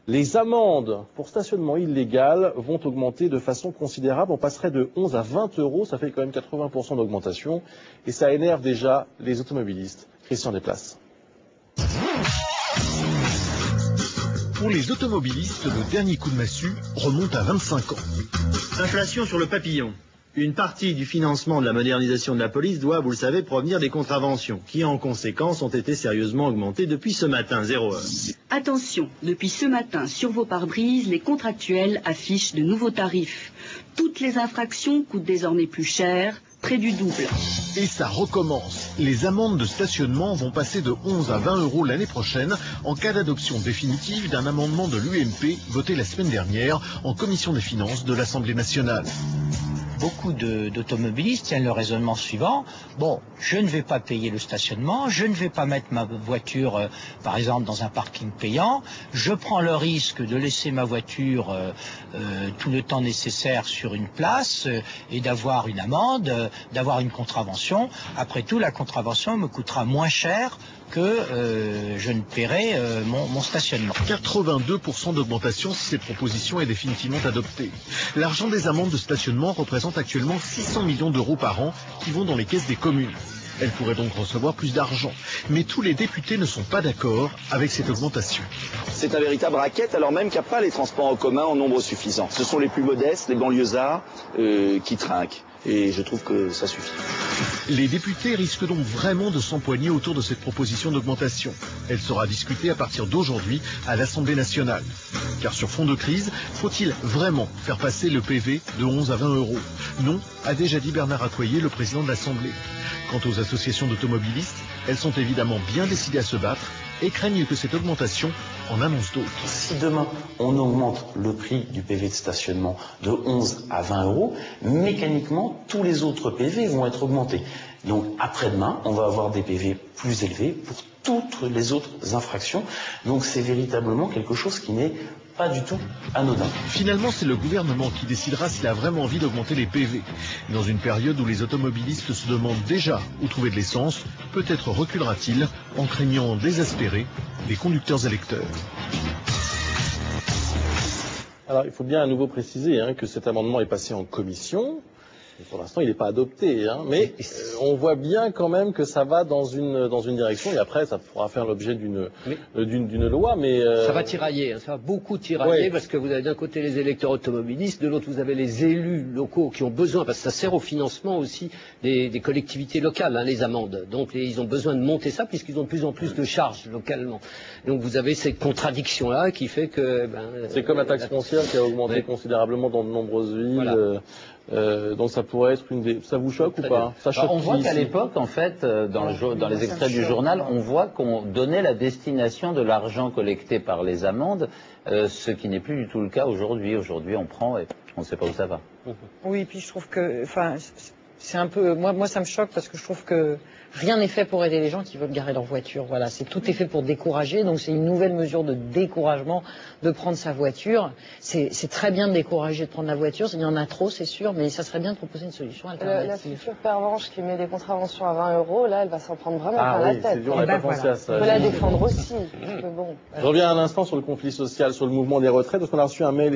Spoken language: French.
Les amendes pour stationnement illégal vont augmenter de façon considérable. On passerait de 11 à 20 euros, ça fait quand même 80% d'augmentation. Et ça énerve déjà les automobilistes. Christian Desplaces. Pour les automobilistes, le dernier coup de massue remonte à 25 ans. Inflation sur le papillon. Une partie du financement de la modernisation de la police doit, vous le savez, provenir des contraventions, qui en conséquence ont été sérieusement augmentées depuis ce matin, 0 heure. Attention, depuis ce matin, sur vos pare-brises, les contractuels affichent de nouveaux tarifs. Toutes les infractions coûtent désormais plus cher, près du double. Et ça recommence. Les amendes de stationnement vont passer de 11 à 20 euros l'année prochaine en cas d'adoption définitive d'un amendement de l'UMP voté la semaine dernière en commission des finances de l'Assemblée nationale. Beaucoup d'automobilistes tiennent le raisonnement suivant. Bon, je ne vais pas payer le stationnement, je ne vais pas mettre ma voiture, par exemple, dans un parking payant. Je prends le risque de laisser ma voiture tout le temps nécessaire sur une place et d'avoir une amende, d'avoir une contravention. Après tout, la contravention me coûtera moins cher que je ne paierai mon stationnement. 82% d'augmentation si cette proposition est définitivement adoptée. L'argent des amendes de stationnement représente actuellement 600 millions d'euros par an qui vont dans les caisses des communes. Elles pourraient donc recevoir plus d'argent. Mais tous les députés ne sont pas d'accord avec cette augmentation. C'est un véritable racket alors même qu'il n'y a pas les transports en commun en nombre suffisant. Ce sont les plus modestes, les banlieusards qui trinquent. Et je trouve que ça suffit. Les députés risquent donc vraiment de s'empoigner autour de cette proposition d'augmentation. Elle sera discutée à partir d'aujourd'hui à l'Assemblée nationale. Car sur fond de crise, faut-il vraiment faire passer le PV de 11 à 20 euros? Non, a déjà dit Bernard Accoyer, le président de l'Assemblée. Quant aux associations d'automobilistes, elles sont évidemment bien décidées à se battre et craignent que cette augmentation en annonce d'autres. Si demain on augmente le prix du PV de stationnement de 11 à 20 euros, mécaniquement tous les autres PV vont être augmentés. Donc après-demain, on va avoir des PV plus élevés pour toutes les autres infractions. Donc c'est véritablement quelque chose qui n'est pas du tout anodin. Finalement, c'est le gouvernement qui décidera s'il a vraiment envie d'augmenter les PV. Dans une période où les automobilistes se demandent déjà où trouver de l'essence, peut-être reculera-t-il en craignant désespérer les conducteurs électeurs. Alors, il faut bien à nouveau préciser que cet amendement est passé en commission. Et pour l'instant, il n'est pas adopté, mais on voit bien quand même que ça va dans une direction. Et après, ça pourra faire l'objet d'une loi, mais ça va tirailler, ça va beaucoup tirailler, parce que vous avez d'un côté les électeurs automobilistes, de l'autre vous avez les élus locaux qui ont besoin, parce que ça sert au financement aussi des collectivités locales, les amendes. Donc ils ont besoin de monter ça puisqu'ils ont de plus en plus de charges localement. Donc vous avez cette contradiction-là qui fait que c'est comme la taxe foncière qui a augmenté considérablement dans de nombreuses villes. Voilà. Donc ça pourrait être ça vous choque ou pas? Ça choque. On voit qu'à l'époque, en fait, dans les extraits du journal, on voit qu'on donnait la destination de l'argent collecté par les amendes, ce qui n'est plus du tout le cas aujourd'hui. Aujourd'hui, on prend et on ne sait pas où ça va. Oui, puis je trouve que, c'est un peu, moi ça me choque parce que je trouve que rien n'est fait pour aider les gens qui veulent garer leur voiture. Voilà, tout est fait pour décourager, donc c'est une nouvelle mesure de découragement de prendre sa voiture. C'est très bien de décourager de prendre la voiture, il y en a trop, c'est sûr, mais ça serait bien de proposer une solution alternative. La future pervenche qui met des contraventions à 20 euros, là, elle va s'en prendre vraiment par la tête. C'est dur, on n'a pas pensé à ça. On peut la défendre aussi. Je reviens un instant sur le conflit social, sur le mouvement des retraites, parce qu'on a reçu un mail.